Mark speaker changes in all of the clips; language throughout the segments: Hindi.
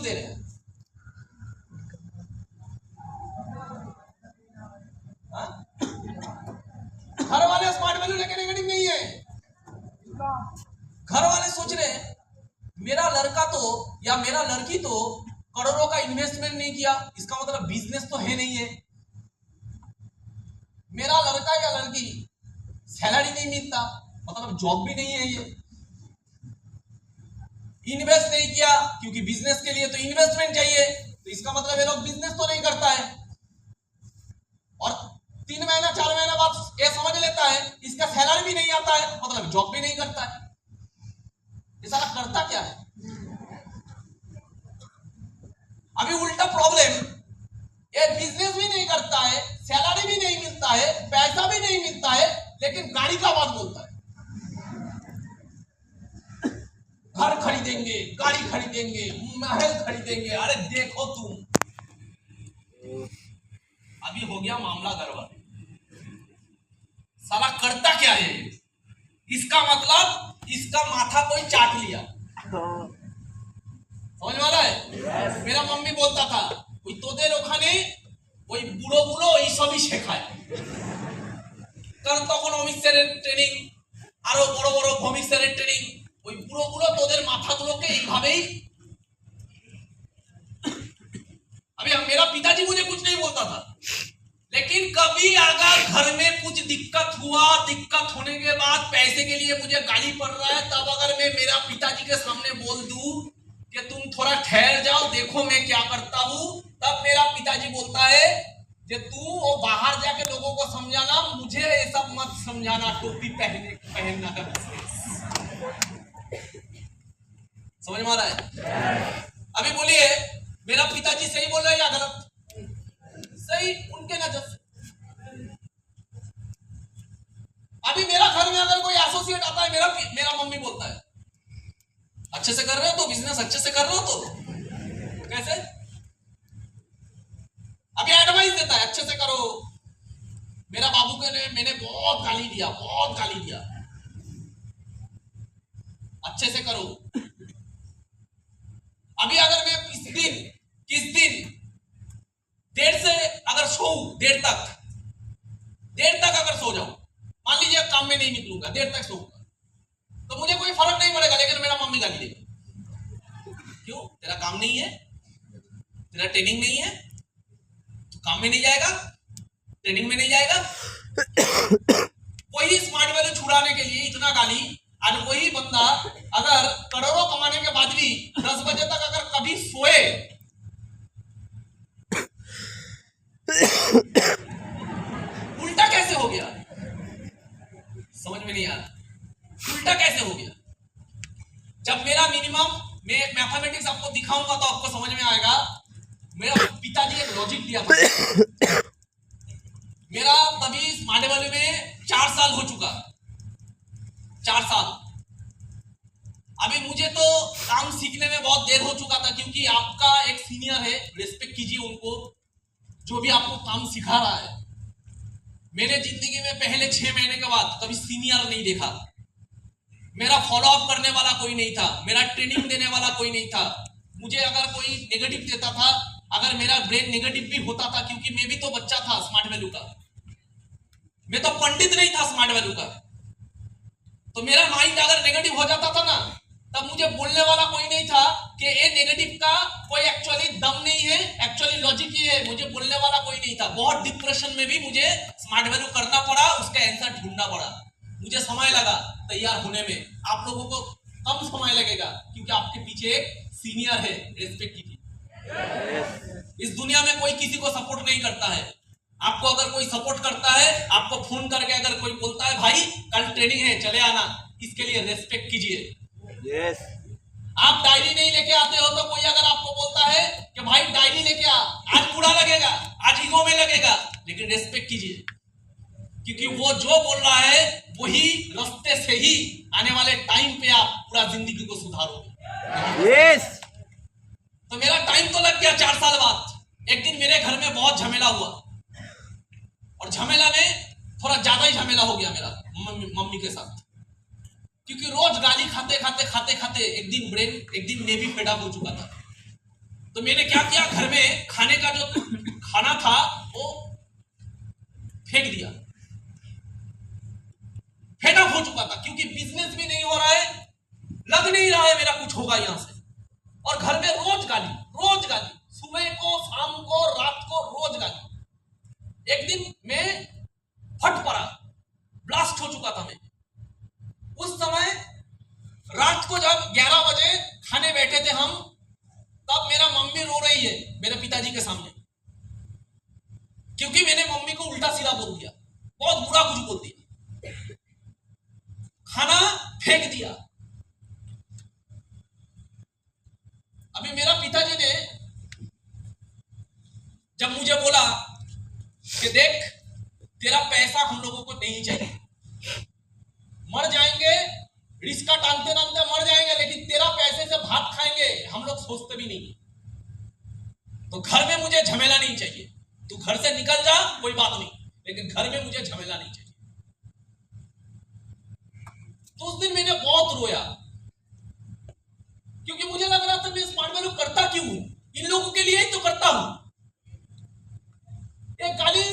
Speaker 1: दे रहे हैं? घर वाले स्मार्ट वैल्यू लेके नेगेटिव नहीं है। घर वाले सोच रहे हैं मेरा लड़का तो या मेरा लड़की तो करोड़ों का इन्वेस्टमेंट नहीं किया, इसका मतलब बिजनेस तो है नहीं है। मेरा लड़का या लड़की सैलरी नहीं मिलता, मतलब जॉब भी नहीं है, ये इन्वेस्ट नहीं किया क्योंकि बिजनेस के लिए तो इन्वेस्टमेंट चाहिए, तो इसका मतलब ये लोग बिजनेस तो नहीं करता है। और 3 महीना 4 महीना बाद ये समझ लेता है इसका सैलरी भी नहीं आता है, मतलब जॉब भी नहीं करता है। ये सारा करता क्या है? अभी उल्टा प्रॉब्लम, ये बिजनेस भी नहीं करता है, सैलरी भी नहीं मिलता है, पैसा भी नहीं मिलता है, लेकिन गाड़ी का बात बोलता है। घर खरीदेंगे, गाड़ी खरीदेंगे, महल खरीदेंगे। अरे देखो तुम, अभी हो गया मामला गड़बड़। साला करता क्या है? इसका मतलब इसका माथा कोई चाट लिया। समझ वाला है? मेरा मम्मी बोलता था ওই তোদের ওখানে ওই বুড়ো বুড়ো এইসবই শেখায়, কারণ তখন অমিত স্যারের ট্রেনিং, আরো বড় বড় ভৌমিক স্যারের ট্রেনিং, ওই বুড়ো বুড়ো তোদের মাথাগুলোকে এইভাবেই। अभी मेरा पिताजी मुझे कुछ नहीं बोलता था, लेकिन कभी अगर घर में कुछ दिक्कत हुआ, दिक्कत होने के बाद पैसे के लिए मुझे गाली पड़ रहा है, तब अगर मैं मेरा पिताजी के सामने बोल दूं कि तुम थोड़ा ठहर जाओ, देखो मैं क्या करता हूं, तब मेरा पिताजी बोलता है कि तू वो बाहर जाके लोगों को समझाना, मुझे ये सब मत समझाना, टोपी पहनना है। समझ में आ रहा है? अभी बोलिए मेरा पिताजी सही बोल रहे हैं या गलत? सही, उनके नजर से। अभी मेरा घर में अगर कोई एसोसिएट आता है, मेरा मम्मी बोलता है अच्छे से कर रहे हो तो, बिजनेस अच्छे से कर रहे हो तो। कैसे? अभी एडवाइस देता है अच्छे से करो। मेरा बाबू के ने मैंने बहुत गाली दिया, बहुत गाली दिया, अच्छे से करो। अभी अगर मैं किस दिन देर से अगर सोऊं, देर तक अगर सो जाऊं, मान लीजिए काम में नहीं निकलूंगा, देर तक सोऊंगा, तो मुझे कोई फर्क नहीं पड़ेगा, लेकिन मेरा मम्मी गाली देगी। क्यों? तेरा काम नहीं है, तेरा ट्रेनिंग नहीं है, तो काम में नहीं जाएगा, ट्रेनिंग में नहीं जाएगा। वही स्मार्ट वैल्यू छुड़ाने के लिए इतना गाली। आज वही बंदा अगर करोड़ों कमाने के बाद भी 10 बजे तक अगर कभी सोए, उल्टा कैसे हो गया? समझ में नहीं आ रहा उल्टा कैसे हो गया। जब मेरा मिनिमम, मैं एक मैथमेटिक्स आपको दिखाऊंगा तो आपको समझ में आएगा। मेरा पिताजी एक लॉजिक दिया था, मेरा तभी स्मार्ट वैल्यू में 4 साल हो चुका, 4 साल। अभी मुझे तो काम सीखने में बहुत देर हो चुका था, क्योंकि आपका एक सीनियर है, रिस्पेक्ट कीजिए उनको, जो भी आपको काम सिखा रहा है। मैंने जिंदगी में पहले 6 महीने के बाद कभी सीनियर नहीं देखा। मेरा फॉलो अप करने वाला कोई नहीं था, मेरा ट्रेनिंग देने वाला कोई नहीं था। मुझे अगर कोई नेगेटिव देता था, अगर मेरा ब्रेन नेगेटिव भी होता था, क्योंकि मैं भी तो बच्चा था स्मार्ट वैल्यू का, मैं तो पंडित नहीं था स्मार्ट वैल्यू का, तो मेरा माइंड अगर नेगेटिव हो जाता था ना, तब मुझे बोलने वाला कोई नहीं था कि ये नेगेटिव का कोई एक्चुअली दम नहीं है, एक्चुअली लॉजिक ही है। मुझे बोलने वाला कोई नहीं था। बहुत डिप्रेशन में भी मुझे स्मार्ट वैल्यू करना पड़ा, उसका आंसर ढूंढना पड़ा। मुझे समय लगा तैयार होने में, आप लोगों को कम समय लगेगा, क्योंकि आपके पीछे एक सीनियर है, रिस्पेक्ट कीजिए। इस दुनिया में कोई किसी को सपोर्ट नहीं करता है। आपको अगर कोई सपोर्ट करता है, आपको फोन करके अगर कोई बोलता है भाई कल ट्रेनिंग है चले आना, इसके लिए रेस्पेक्ट कीजिए।
Speaker 2: यस।
Speaker 1: आप डायरी नहीं लेके आते हो तो कोई अगर आपको बोलता है कि भाई डायरी लेके आ, आज बुरा लगेगा, आज ईगो में लगेगा, लेकिन रेस्पेक्ट कीजिए, क्योंकि वो जो बोल रहा है वही रास्ते से ही आने वाले टाइम पे आप पूरा जिंदगी को सुधारोगे।
Speaker 2: यस।
Speaker 1: तो मेरा टाइम तो लग गया 4 साल बाद। एक दिन मेरे घर में बहुत झमेला हुआ, और झमेला में थोड़ा ज्यादा ही झमेला हो गया मेरा मम्मी के साथ, क्योंकि रोज गाली खाते खाते एक दिन मैं भी फेड अप हो चुका था। तो मैंने क्या किया, घर में खाने का जो खाना था वो फेंक दिया। फेड अप हो चुका था क्योंकि बिजनेस भी नहीं हो रहा है, लग नहीं रहा है मेरा कुछ होगा यहां से। और घर में रोज गाली, सुबह को, शाम को, रात को रोज गाली। एक दिन मैं फट पड़ा, ब्लास्ट हो चुका था मैं। उस समय रात को जब 11 बजे खाने बैठे थे हम, तब मेरा मम्मी रो रही है मेरे पिताजी के सामने, क्योंकि मैंने मम्मी को उल्टा सीधा बोल दिया, बहुत बुरा कुछ बोल दिया, खाना फेंक दिया। अभी मेरा पिताजी ने जब मुझे बोला कि देख, तेरा पैसा हम लोगों को नहीं चाहिए, मर जाएंगे, रिश्का टांगते टांगते मर जाएंगे, लेकिन तेरा पैसे से भात खाएंगे हम लोग सोचते भी नहीं। तो घर में मुझे झमेला नहीं चाहिए, तू घर से निकल जा, कोई बात नहीं, लेकिन घर में मुझे झमेला नहीं चाहिए। तो उस दिन मैंने बहुत रोया, क्योंकि मुझे लग रहा था मैं स्मार्ट वैल्यू करता क्यों हूं, इन लोगों के लिए ही तो करता हूं। एक गाली,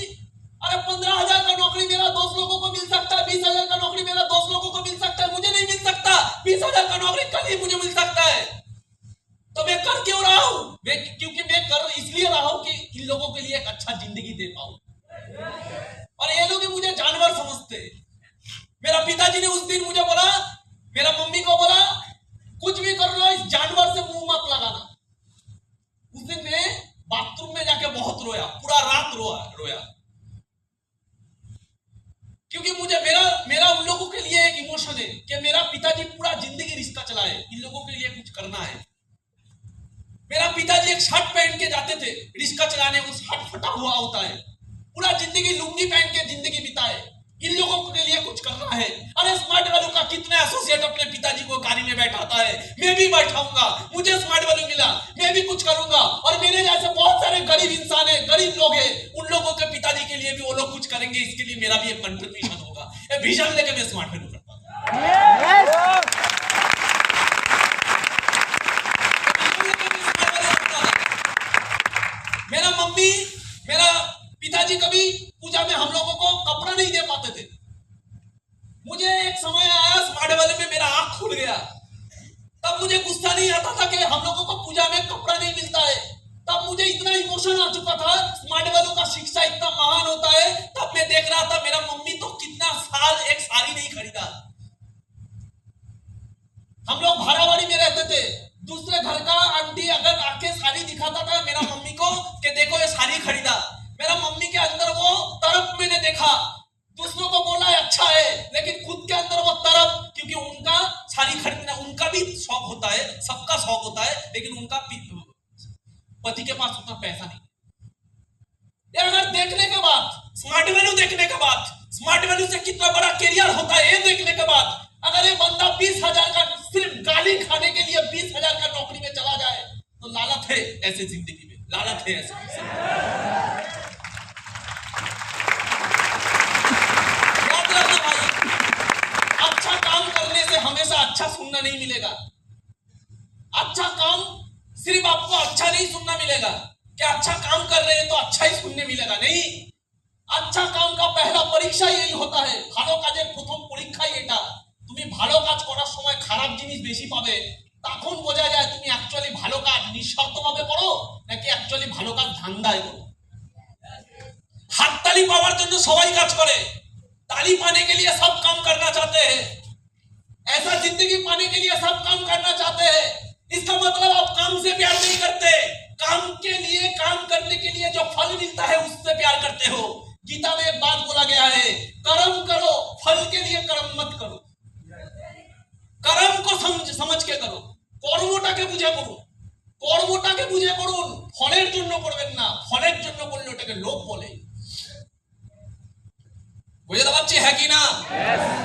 Speaker 1: अरे 15,000 का नौकरी मेरा दोस्त लोगों को मिल सकता है, 20,000 का नौकरी मेरा दोस्त लोगों को मिल सकता है, मुझे नहीं मिल सकता। 20,000 का नौकरी कल ही मुझे मिल सकता है, तो मैं कर क्यों रहा हूं? क्योंकि मैं कर इसलिए रहा हूं कि इन लोगों के लिए एक अच्छा जिंदगी दे पाऊं। और ये लोग मुझे जानवर समझते। मेरा पिताजी ने उस दिन मुझे बोला, मेरा मम्मी को बोला, कुछ भी कर लो, इस जानवर से मुंह मत लगाना। उस दिन मैं बाथरूम में जाके बहुत रोया, पूरा रात रोया, क्योंकि मुझे मेरा उन लोगों के लिए एक इमोशन है कि मेरा पिताजी पूरा जिंदगी रिश्ता चलाए, इन लोगों के लिए कुछ करना है। मेरा पिताजी एक शर्ट पहन के जाते थे रिश्का चलाने, वो शर्ट फटा हुआ होता है, पूरा जिंदगी लुंगी पहन के जिंदगी बिताए, इन लोगों के लिए कुछ करना है। अरे स्मार्ट वैल्यू का कितने एसोसिएट अपने पिताजी को गाड़ी में बैठाता है, मैं भी बैठाऊंगा, मुझे स्मार्ट वैल्यू मिला, मैं भी कुछ करूंगा। और मेरे जैसे बहुत सारे गरीब इंसान है, गरीब लोग हैं, उन लोगों के पिताजी के लिए भी वो लोग कुछ करेंगे, इसके लिए मेरा भी एक कंट्रीब्यूशन होगा। ये विजन लेके मैं स्मार्ट वैल्यू करता हूं। मेरा मम्मी, मेरा पिताजी कभी पूजा में हम लोगों को कपड़ा नहीं दे पाते थे। मुझे एक समय आया स्मार्ट वैल्यू में मेरा आंख खुल गया, तब मुझे गुस्सा नहीं आता था कि हम लोगों को पूजा में कपड़ा नहीं मिलता है। तब मुझे इतना इमोशन आ चुका था, स्मार्ट वैल्यू का शिक्षा इतना महान होता है। तब मैं देख रहा था मेरा मम्मी तो कितना साल एक साड़ी नहीं खरीदा। हम लोग भाड़ावाड़ी में रहते थे, दूसरे घर का आंटी अगर आके साड़ी दिखाता था मेरा मम्मी को कि देखो ये साड़ी खरीदा, मेरा मम्मी के अंदर वो तरफ मैंने देखा, दूसरों को बोला है अच्छा है, लेकिन खुद के अंदर वो तरफ, क्योंकि उनका साड़ी खरीदना, उनका भी शौक होता है, सबका शौक होता है, लेकिन उनका पति के पास उतना पैसा नहीं। ये अगर देखने के बाद, स्मार्ट वैल्यू देखने के बाद, स्मार्ट वैल्यू से कितना बड़ा कैरियर होता है ये देखने के बाद, अगर ये बंदा 20,000 का सिर्फ गाली खाने के लिए 20,000 का नौकरी में चला जाए, तो लालच है ऐसे जिंदगी में, लालच है ऐसे। याद रखना भाई, अच्छा काम करने से हमेशा अच्छा सुनना नहीं मिलेगा। अच्छा काम सिर्फ आपको अच्छा नहीं सुनना मिलेगा कि अच्छा काम कर रहे हैं तो अच्छा ही सुनने मिलेगा, नहीं। अच्छा काम का पहला परीक्षा यही होता है, ভালো কাজের প্রথম পরীক্ষাই এটা। তুমি ভালো কাজ করার সময় খারাপ জিনিস বেশি পাবে, তখন বোঝা যায় তুমি অ্যাকচুয়ালি ভালো কাজ নিঃস্বার্থভাবে করো নাকি অ্যাকচুয়ালি ভালো কাজ ধান্দায় করো। হাততালি পাওয়ার জন্য সবাই কাজ করে, ताली पाने के लिए सब काम करना चाहते हैं, ऐसा जिंदगी पाने के लिए सब काम करना चाहते हैं। इसका मतलब आप काम से प्यार नहीं करते, काम के लिए, काम करने के लिए जो फल मिलता है उससे प्यार करते हो। गीता में एक बात बोला गया है, कर्म करो, फल के लिए कर्म मत करो। कर्म को समझ के करो, কর্মটাকে বুঝে করুন, কর্মটাকে বুঝে করুন, ফলের জন্য করবেন না। ফলের জন্য করলে ওটাকে লোভ বলে। বুঝতে পারছি হ্যাঁ কি না?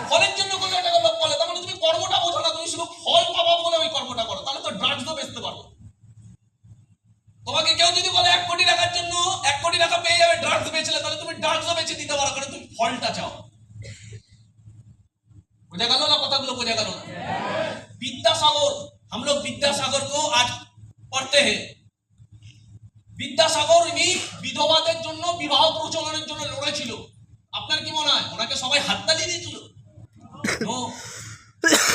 Speaker 1: ফলের জন্য করলে ওটাকে লোভ বলে। তার মানে তুমি কর্মটা বোঝো না, তুমি শুধু ফল পাবা বলে ওই কর্মটা করো, তাহলে তো ড্রাগসও বেচতে পারো। তোমাকে কেউ যদি বলে 1 কোটি টাকার জন্য 1 কোটি টাকা পেয়ে যাবে ড্রাগস বেচলে, তাহলে তুমি ড্রাগসও বেচে দিতে পারো, কারণ তুমি ফলটা চাও। বোঝা গেল না কথাগুলো? বোঝা গেল না? विद्यासागर, हम लोग विद्यासागर को आज पढ़ते हैं। বিদ্যাসাগর ইনি বিধবাদের জন্য বিবাহ প্রচলনের জন্য লড়েছিল। আপনার কি মনে হয় ওনাকে সবাই হাততালি দিয়েছিল? No.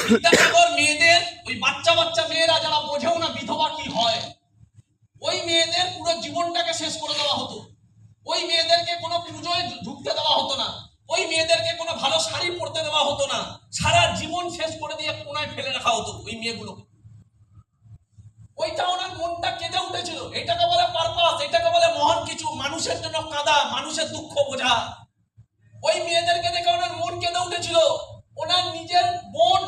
Speaker 1: বিদ্যাসাগর মেয়েদের, ওই বাচ্চা বাচ্চা মেয়েরা যারা বোঝেও না বিধবা কি হয়, ওই মেয়েদের পুরো জীবনটাকে শেষ করে দেওয়া হতো। ওই মেয়েদেরকে কোনো পুজোয় ঢুকতে দেওয়া হতো না, ওই মেয়েদেরকে কোনো ভালো শাড়ি পরতে দেওয়া হতো না, সারা জীবন শেষ করে দিয়ে কোনায় ফেলে রাখা হতো ওই মেয়েগুলোকে। ওইটা ওনার মনটা কেঁদে উঠেছিল। এটাকে বলে পারপাস, এটাকে বলে মহান কিছু, মানুষের জন্য কাঁদা, মানুষের দুঃখ বোঝা। ওই মেয়েদেরকে দেখে ওনার মন কেঁদে উঠেছিল। ওনার নিজের বোন,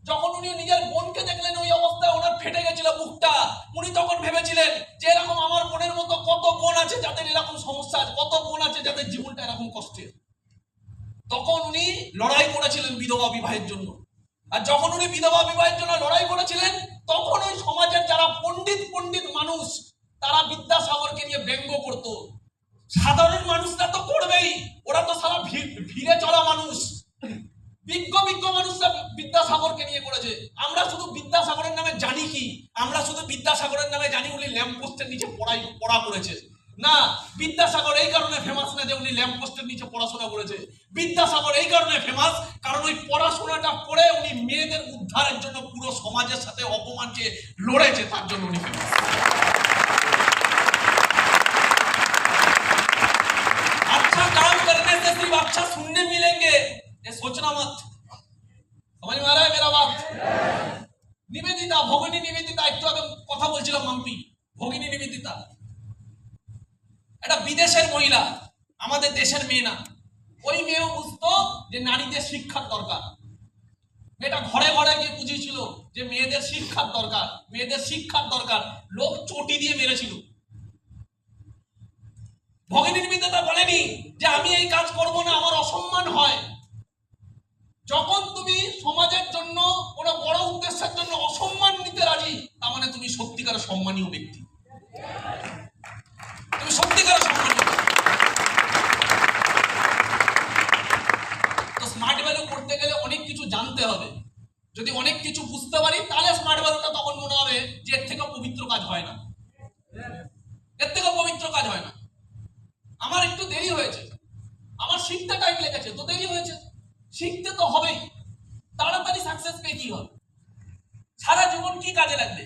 Speaker 1: যখন উনি নিজের বোনকে দেখলেন ওই অবস্থায়, ওনার ফেটে গেছিল বুকটা। উনি তখন ভেবেছিলেন যে এরকম আমার বোনের মতো কত বোন আছে যাদের এরকম সমস্যা আছে, কত বোন আছে যাদের জীবনটা এরকম কষ্টের। তখন উনি লড়াই করেছিলেন বিধবা বিবাহের জন্য। আর যখন উনি বিধবা বিবাহের জন্য লড়াই করেছিলেন, তখন ওই সমাজের যারা পণ্ডিত পণ্ডিত মানুষ, তারা বিদ্যাসাগরকে নিয়ে ব্যঙ্গ করত। সাধারণ মানুষরা তো করবেই, ওরা তো সারা ভিড়ে চলা মানুষ। বিজ্ঞ বিজ্ঞ মানুষরা বিদ্যাসাগরকে নিয়ে করেছে। আমরা শুধু বিদ্যাসাগরের নামে জানি কি, আমরা শুধু বিদ্যাসাগরের নামে জানি উনি ল্যাম্পপোস্টের নিচে পড়া করেছে। না, বিদ্যাসাগর এই কারণে ফেমাস না যে উনি ল্যাম্পপোস্টের নিচে পড়াশোনা করেছে। বিদ্যাসাগর এই কারণে ফেমাস কারণ ওই পড়াশোনাটা করে উনি মেয়েদের উদ্ধারের জন্য পুরো সমাজের সাথে অপমানকে লড়েছে, তার জন্য উনি ফেমাস। अच्छा काम करने से सिर्फ अच्छा सुनने मिलेंगे, ये सोचना मत। समझ में आ रहा है मेरा बात? निवेदिता, भगिनी निवेदिता, একটু আগে কথা বলছিলাম মাম্পি, ভগিনী নিবেদিতা একটা বিদেশের মহিলা, আমাদের দেশের মেয়ে না। ওই মেয়েও বুঝতো যে নারীদের শিক্ষার দরকার। মেয়েটা ঘরে ঘরে গিয়ে বুঝিয়েছিল যে মেয়েদের শিক্ষার দরকার, মেয়েদের শিক্ষার দরকার। লোক চটি দিয়ে মেরেছিল। ভগিনী নিবেদিতা বলেনি যে আমি এই কাজ করব না, আমার অসম্মান হয়। যখন তুমি সমাজের জন্য কোনো বড় উদ্দেশ্যের জন্য অসম্মান নিতে রাজি, তার মানে তুমি সত্যিকার সম্মানীয় ব্যক্তি, তুমি সত্যিকার সম্মানীয়। তো স্মার্ট ভ্যালু করতে গেলে অনেক কিছু জানতে হবে। যদি অনেক কিছু বুঝতে পারি তাহলে স্মার্ট ভ্যালুটা তখন মনে হবে যে এর থেকে পবিত্র কাজ হয় না, এর থেকে পবিত্র কাজ হয় না। আমার একটু দেরি হয়েছে, আমার শিখতে টাইম লেগেছে, তো দেরি হয়েছে, শিখতে তো হবেই। তাড়াতাড়ি সাকসেস পেয়ে কি হবে? সারা জীবন কি কাজে লাগবে?